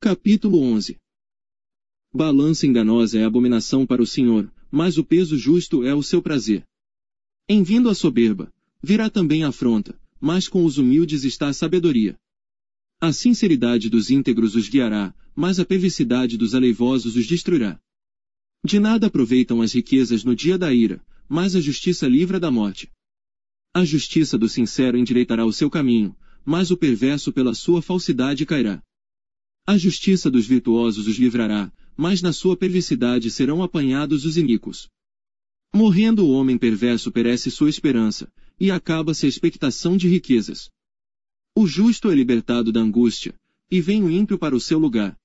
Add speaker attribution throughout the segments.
Speaker 1: Capítulo 11. Balança enganosa é abominação para o Senhor, mas o peso justo é o seu prazer. Em vindo a soberba, virá também a afronta, mas com os humildes está a sabedoria. A sinceridade dos íntegros os guiará, mas a perversidade dos aleivosos os destruirá. De nada aproveitam as riquezas no dia da ira, mas a justiça livra da morte. A justiça do sincero endireitará o seu caminho, mas o perverso pela sua falsidade cairá. A justiça dos virtuosos os livrará, mas na sua perversidade serão apanhados os iníquos. Morrendo o homem perverso perece sua esperança, e acaba-se a expectação de riquezas. O justo é libertado da angústia, e vem o ímpio para o seu lugar.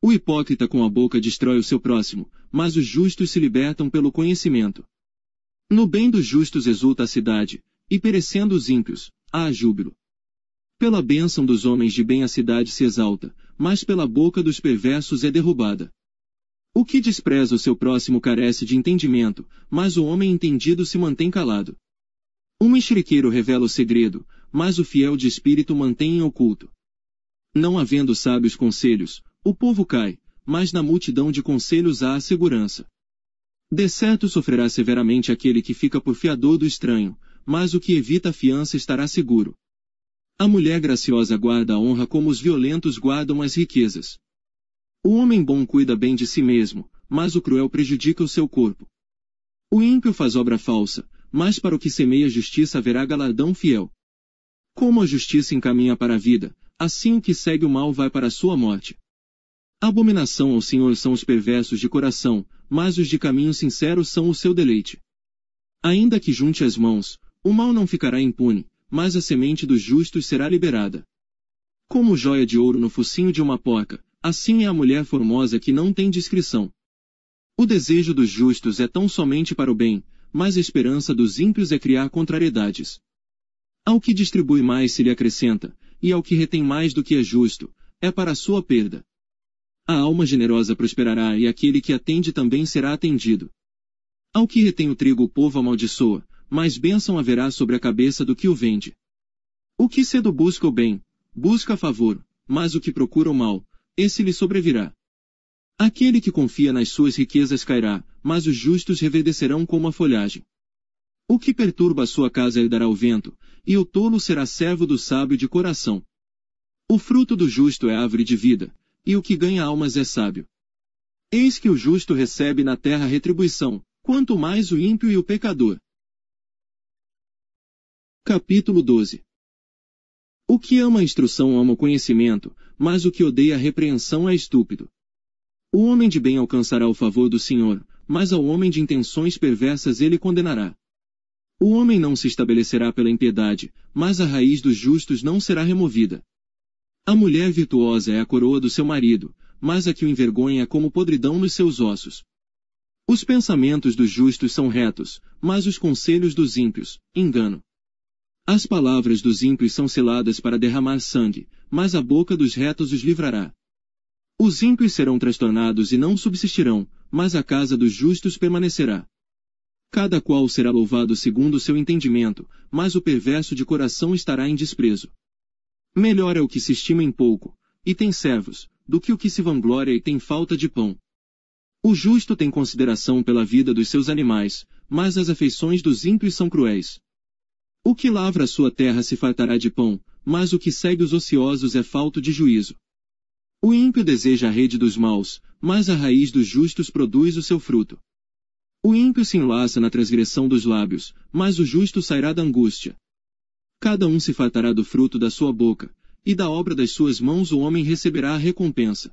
Speaker 1: O hipócrita com a boca destrói o seu próximo, mas os justos se libertam pelo conhecimento. No bem dos justos exulta a cidade, e perecendo os ímpios, há júbilo. Pela bênção dos homens de bem a cidade se exalta, mas pela boca dos perversos é derrubada. O que despreza o seu próximo carece de entendimento, mas o homem entendido se mantém calado. O mexeriqueiro revela o segredo, mas o fiel de espírito mantém em oculto. Não havendo sábios conselhos, o povo cai, mas na multidão de conselhos há a segurança. De certo sofrerá severamente aquele que fica por fiador do estranho, mas o que evita a fiança estará seguro. A mulher graciosa guarda a honra como os violentos guardam as riquezas. O homem bom cuida bem de si mesmo, mas o cruel prejudica o seu corpo. O ímpio faz obra falsa, mas para o que semeia justiça haverá galardão fiel. Como a justiça encaminha para a vida, assim o que segue o mal vai para a sua morte. Abominação ao Senhor são os perversos de coração, mas os de caminho sincero são o seu deleite. Ainda que junte as mãos, o mal não ficará impune, mas a semente dos justos será liberada. Como joia de ouro no focinho de uma porca, assim é a mulher formosa que não tem discrição. O desejo dos justos é tão somente para o bem, mas a esperança dos ímpios é criar contrariedades. Ao que distribui mais se lhe acrescenta, e ao que retém mais do que é justo, é para a sua perda. A alma generosa prosperará e aquele que atende também será atendido. Ao que retém o trigo o povo amaldiçoa, mais bênção haverá sobre a cabeça do que o vende. O que cedo busca o bem, busca a favor, mas o que procura o mal, esse lhe sobrevirá. Aquele que confia nas suas riquezas cairá, mas os justos reverdecerão como a folhagem. O que perturba a sua casa herdará o vento, e o tolo será servo do sábio de coração. O fruto do justo é árvore de vida, e o que ganha almas é sábio. Eis que o justo recebe na terra retribuição, quanto mais o ímpio e o pecador. Capítulo 12. O que ama a instrução ama o conhecimento, mas o que odeia a repreensão é estúpido. O homem de bem alcançará o favor do Senhor, mas ao homem de intenções perversas ele condenará. O homem não se estabelecerá pela impiedade, mas a raiz dos justos não será removida. A mulher virtuosa é a coroa do seu marido, mas a que o envergonha é como podridão nos seus ossos. Os pensamentos dos justos são retos, mas os conselhos dos ímpios, engano. As palavras dos ímpios são seladas para derramar sangue, mas a boca dos retos os livrará. Os ímpios serão transtornados e não subsistirão, mas a casa dos justos permanecerá. Cada qual será louvado segundo o seu entendimento, mas o perverso de coração estará em desprezo. Melhor é o que se estima em pouco, e tem servos, do que o que se vangloria e tem falta de pão. O justo tem consideração pela vida dos seus animais, mas as afeições dos ímpios são cruéis. O que lavra a sua terra se fartará de pão, mas o que segue os ociosos é falto de juízo. O ímpio deseja a rede dos maus, mas a raiz dos justos produz o seu fruto. O ímpio se enlaça na transgressão dos lábios, mas o justo sairá da angústia. Cada um se fartará do fruto da sua boca, e da obra das suas mãos o homem receberá a recompensa.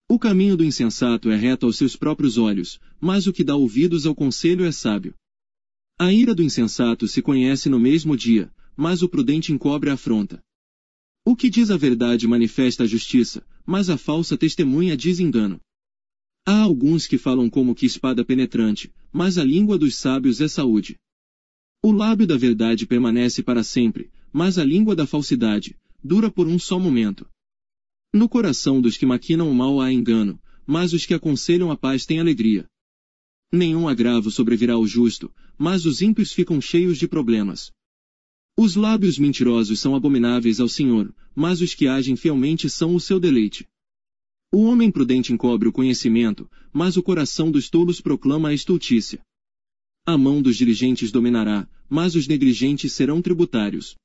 Speaker 1: O caminho do insensato é reto aos seus próprios olhos, mas o que dá ouvidos ao conselho é sábio. A ira do insensato se conhece no mesmo dia, mas o prudente encobre a afronta. O que diz a verdade manifesta a justiça, mas a falsa testemunha diz engano. Há alguns que falam como que espada penetrante, mas a língua dos sábios é saúde. O lábio da verdade permanece para sempre, mas a língua da falsidade dura por um só momento. No coração dos que maquinam o mal há engano, mas os que aconselham a paz têm alegria. Nenhum agravo sobrevirá ao justo, mas os ímpios ficam cheios de problemas. Os lábios mentirosos são abomináveis ao Senhor, mas os que agem fielmente são o seu deleite. O homem prudente encobre o conhecimento, mas o coração dos tolos proclama a estultícia. A mão dos diligentes dominará, mas os negligentes serão tributários.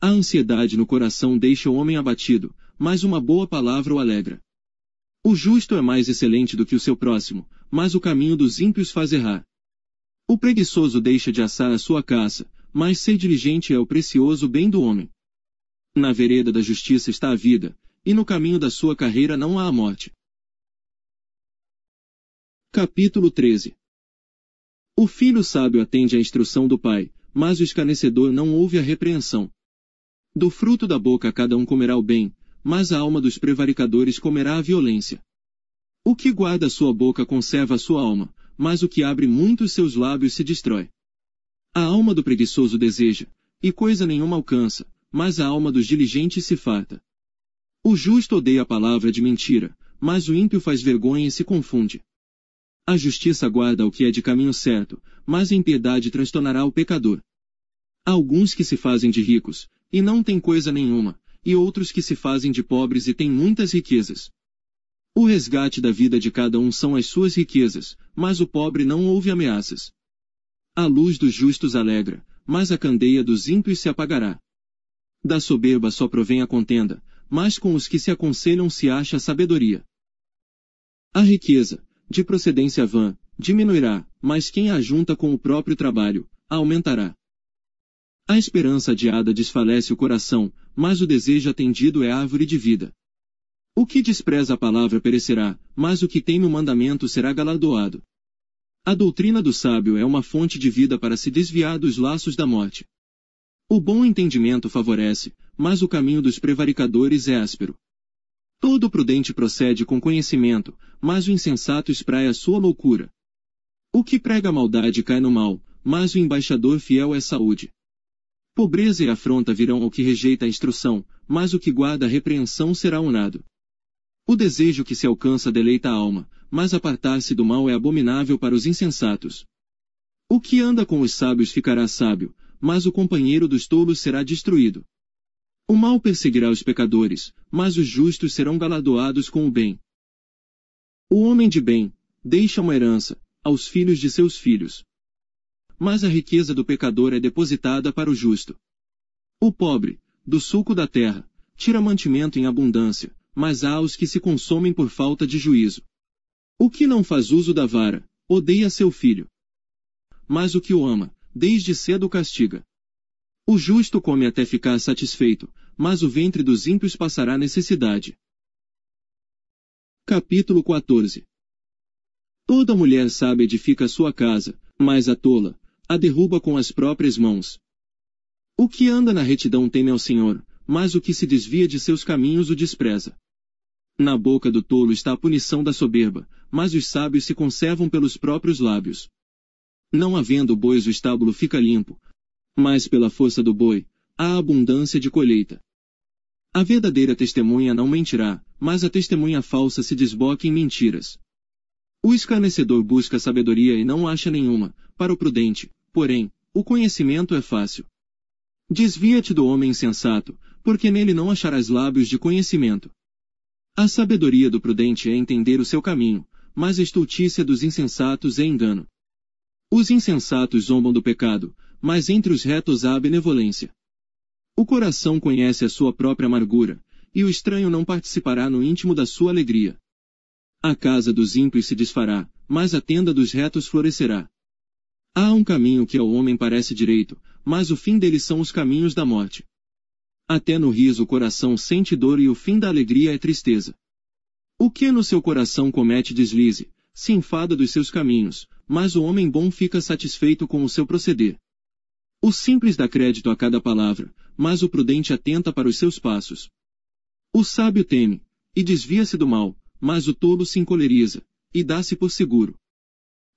Speaker 1: A ansiedade no coração deixa o homem abatido, mas uma boa palavra o alegra. O justo é mais excelente do que o seu próximo, mas o caminho dos ímpios faz errar. O preguiçoso deixa de assar a sua caça, mas ser diligente é o precioso bem do homem. Na vereda da justiça está a vida, e no caminho da sua carreira não há a morte. Capítulo 13. O filho sábio atende à instrução do pai, mas o escarnecedor não ouve a repreensão. Do fruto da boca cada um comerá o bem, mas a alma dos prevaricadores comerá a violência. O que guarda a sua boca conserva a sua alma, mas o que abre muitos seus lábios se destrói. A alma do preguiçoso deseja, e coisa nenhuma alcança, mas a alma dos diligentes se farta. O justo odeia a palavra de mentira, mas o ímpio faz vergonha e se confunde. A justiça guarda o que é de caminho certo, mas a impiedade transtornará o pecador. Há alguns que se fazem de ricos, e não têm coisa nenhuma, e outros que se fazem de pobres e têm muitas riquezas. O resgate da vida de cada um são as suas riquezas, mas o pobre não ouve ameaças. A luz dos justos alegra, mas a candeia dos ímpios se apagará. Da soberba só provém a contenda, mas com os que se aconselham se acha a sabedoria. A riqueza, de procedência vã, diminuirá, mas quem a ajunta com o próprio trabalho, a aumentará. A esperança adiada desfalece o coração, mas o desejo atendido é árvore de vida. O que despreza a palavra perecerá, mas o que teme o mandamento será galardoado. A doutrina do sábio é uma fonte de vida para se desviar dos laços da morte. O bom entendimento favorece, mas o caminho dos prevaricadores é áspero. Todo prudente procede com conhecimento, mas o insensato espraia sua loucura. O que prega a maldade cai no mal, mas o embaixador fiel é saúde. Pobreza e afronta virão ao que rejeita a instrução, mas o que guarda a repreensão será honrado. O desejo que se alcança deleita a alma, mas apartar-se do mal é abominável para os insensatos. O que anda com os sábios ficará sábio, mas o companheiro dos tolos será destruído. O mal perseguirá os pecadores, mas os justos serão galardoados com o bem. O homem de bem deixa uma herança aos filhos de seus filhos. Mas a riqueza do pecador é depositada para o justo. O pobre, do suco da terra, tira mantimento em abundância, mas há os que se consomem por falta de juízo. O que não faz uso da vara, odeia seu filho. Mas o que o ama, desde cedo o castiga. O justo come até ficar satisfeito, mas o ventre dos ímpios passará necessidade. Capítulo 14. Toda mulher sábia edifica sua casa, mas a tola a derruba com as próprias mãos. O que anda na retidão teme ao Senhor, mas o que se desvia de seus caminhos o despreza. Na boca do tolo está a punição da soberba, mas os sábios se conservam pelos próprios lábios. Não havendo bois o estábulo fica limpo, mas pela força do boi, há abundância de colheita. A verdadeira testemunha não mentirá, mas a testemunha falsa se desboca em mentiras. O escarnecedor busca sabedoria e não acha nenhuma, para o prudente, porém, o conhecimento é fácil. Desvia-te do homem insensato, porque nele não acharás lábios de conhecimento. A sabedoria do prudente é entender o seu caminho, mas a estultícia dos insensatos é engano. Os insensatos zombam do pecado, mas entre os retos há a benevolência. O coração conhece a sua própria amargura, e o estranho não participará no íntimo da sua alegria. A casa dos ímpios se desfará, mas a tenda dos retos florescerá. Há um caminho que ao homem parece direito, mas o fim dele são os caminhos da morte. Até no riso o coração sente dor e o fim da alegria é tristeza. O que no seu coração comete deslize, se enfada dos seus caminhos, mas o homem bom fica satisfeito com o seu proceder. O simples dá crédito a cada palavra, mas o prudente atenta para os seus passos. O sábio teme, e desvia-se do mal, mas o tolo se encoleriza, e dá-se por seguro.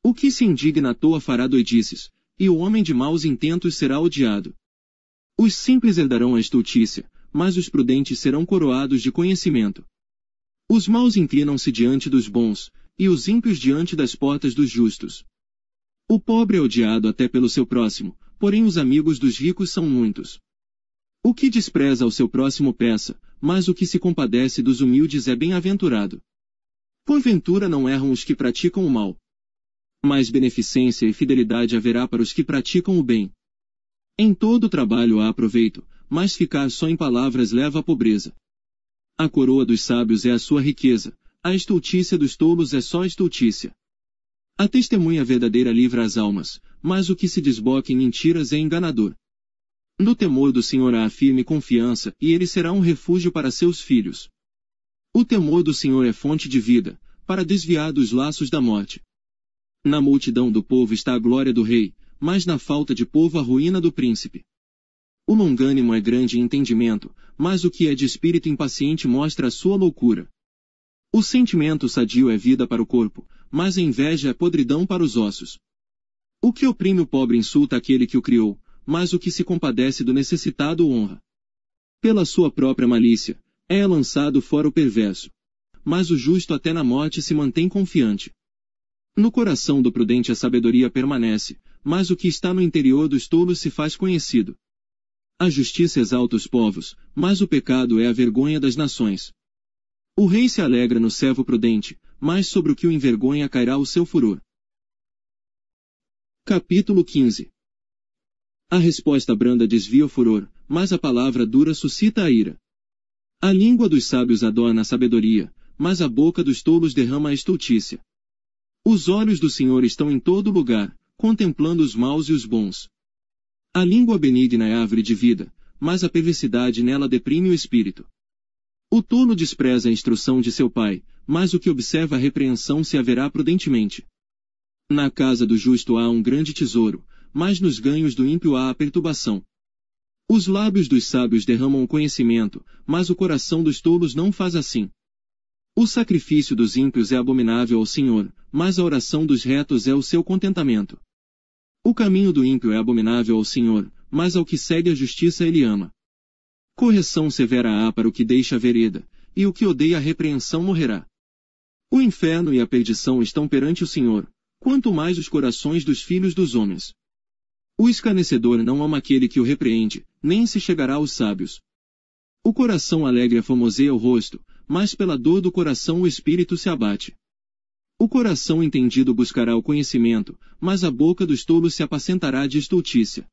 Speaker 1: O que se indigna à toa fará doidices, e o homem de maus intentos será odiado. Os simples herdarão a estultícia, mas os prudentes serão coroados de conhecimento. Os maus inclinam-se diante dos bons, e os ímpios diante das portas dos justos. O pobre é odiado até pelo seu próximo, porém os amigos dos ricos são muitos. O que despreza ao seu próximo peça, mas o que se compadece dos humildes é bem-aventurado. Porventura não erram os que praticam o mal. Mas beneficência e fidelidade haverá para os que praticam o bem. Em todo trabalho há proveito, mas ficar só em palavras leva à pobreza. A coroa dos sábios é a sua riqueza, a estultícia dos tolos é só estultícia. A testemunha verdadeira livra as almas, mas o que se desboca em mentiras é enganador. No temor do Senhor há firme confiança, e ele será um refúgio para seus filhos. O temor do Senhor é fonte de vida, para desviar dos laços da morte. Na multidão do povo está a glória do rei, mas na falta de povo a ruína do príncipe. O longânimo é grande em entendimento, mas o que é de espírito impaciente mostra a sua loucura. O sentimento sadio é vida para o corpo, mas a inveja é podridão para os ossos. O que oprime o pobre insulta aquele que o criou, mas o que se compadece do necessitado o honra. Pela sua própria malícia, é lançado fora o perverso. Mas o justo até na morte se mantém confiante. No coração do prudente a sabedoria permanece, mas o que está no interior dos tolos se faz conhecido. A justiça exalta os povos, mas o pecado é a vergonha das nações. O rei se alegra no servo prudente, mas sobre o que o envergonha cairá o seu furor. Capítulo 15. A resposta branda desvia o furor, mas a palavra dura suscita a ira. A língua dos sábios adorna a sabedoria, mas a boca dos tolos derrama a estultícia. Os olhos do Senhor estão em todo lugar, contemplando os maus e os bons. A língua benigna é árvore de vida, mas a perversidade nela deprime o espírito. O tolo despreza a instrução de seu pai, mas o que observa a repreensão se haverá prudentemente. Na casa do justo há um grande tesouro, mas nos ganhos do ímpio há a perturbação. Os lábios dos sábios derramam o conhecimento, mas o coração dos tolos não faz assim. O sacrifício dos ímpios é abominável ao Senhor, mas a oração dos retos é o seu contentamento. O caminho do ímpio é abominável ao Senhor, mas ao que segue a justiça ele ama. Correção severa há para o que deixa a vereda, e o que odeia a repreensão morrerá. O inferno e a perdição estão perante o Senhor, quanto mais os corações dos filhos dos homens. O escarnecedor não ama aquele que o repreende, nem se chegará aos sábios. O coração alegre aformoseia o rosto, mas pela dor do coração o espírito se abate. O coração entendido buscará o conhecimento, mas a boca dos tolos se apacentará de estultícia.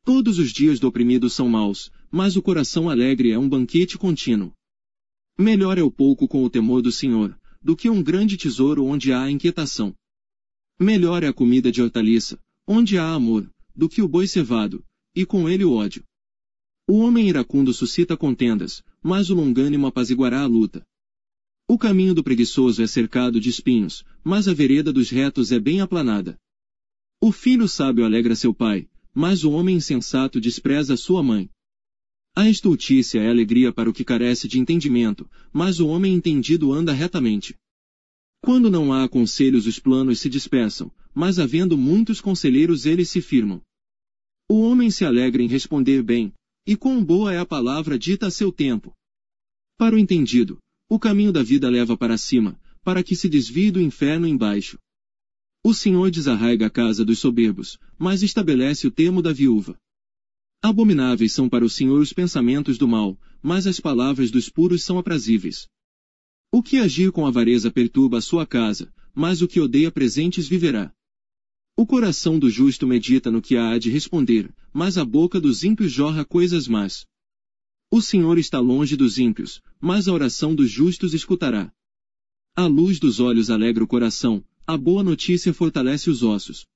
Speaker 1: Todos os dias do oprimido são maus, mas o coração alegre é um banquete contínuo. Melhor é o pouco com o temor do Senhor, do que um grande tesouro onde há inquietação. Melhor é a comida de hortaliça, onde há amor, do que o boi cevado, e com ele o ódio. O homem iracundo suscita contendas, mas o longânimo apaziguará a luta. O caminho do preguiçoso é cercado de espinhos, mas a vereda dos retos é bem aplanada. O filho sábio alegra seu pai, mas o homem insensato despreza sua mãe. A estultícia é alegria para o que carece de entendimento, mas o homem entendido anda retamente. Quando não há conselhos os planos se dispersam, mas havendo muitos conselheiros eles se firmam. O homem se alegra em responder bem, e quão boa é a palavra dita a seu tempo. Para o entendido, o caminho da vida leva para cima, para que se desvie do inferno embaixo. O Senhor desarraiga a casa dos soberbos, mas estabelece o termo da viúva. Abomináveis são para o Senhor os pensamentos do mal, mas as palavras dos puros são aprazíveis. O que agir com avareza perturba a sua casa, mas o que odeia presentes viverá. O coração do justo medita no que há de responder, mas a boca dos ímpios jorra coisas más. O Senhor está longe dos ímpios, mas a oração dos justos escutará. A luz dos olhos alegra o coração, a boa notícia fortalece os ossos.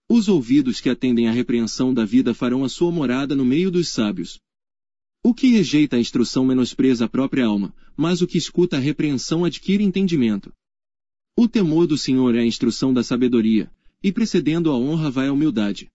Speaker 1: Os ouvidos que atendem à repreensão da vida farão a sua morada no meio dos sábios. O que rejeita a instrução menospreza a própria alma, mas o que escuta a repreensão adquire entendimento. O temor do Senhor é a instrução da sabedoria, e precedendo a honra vai a humildade.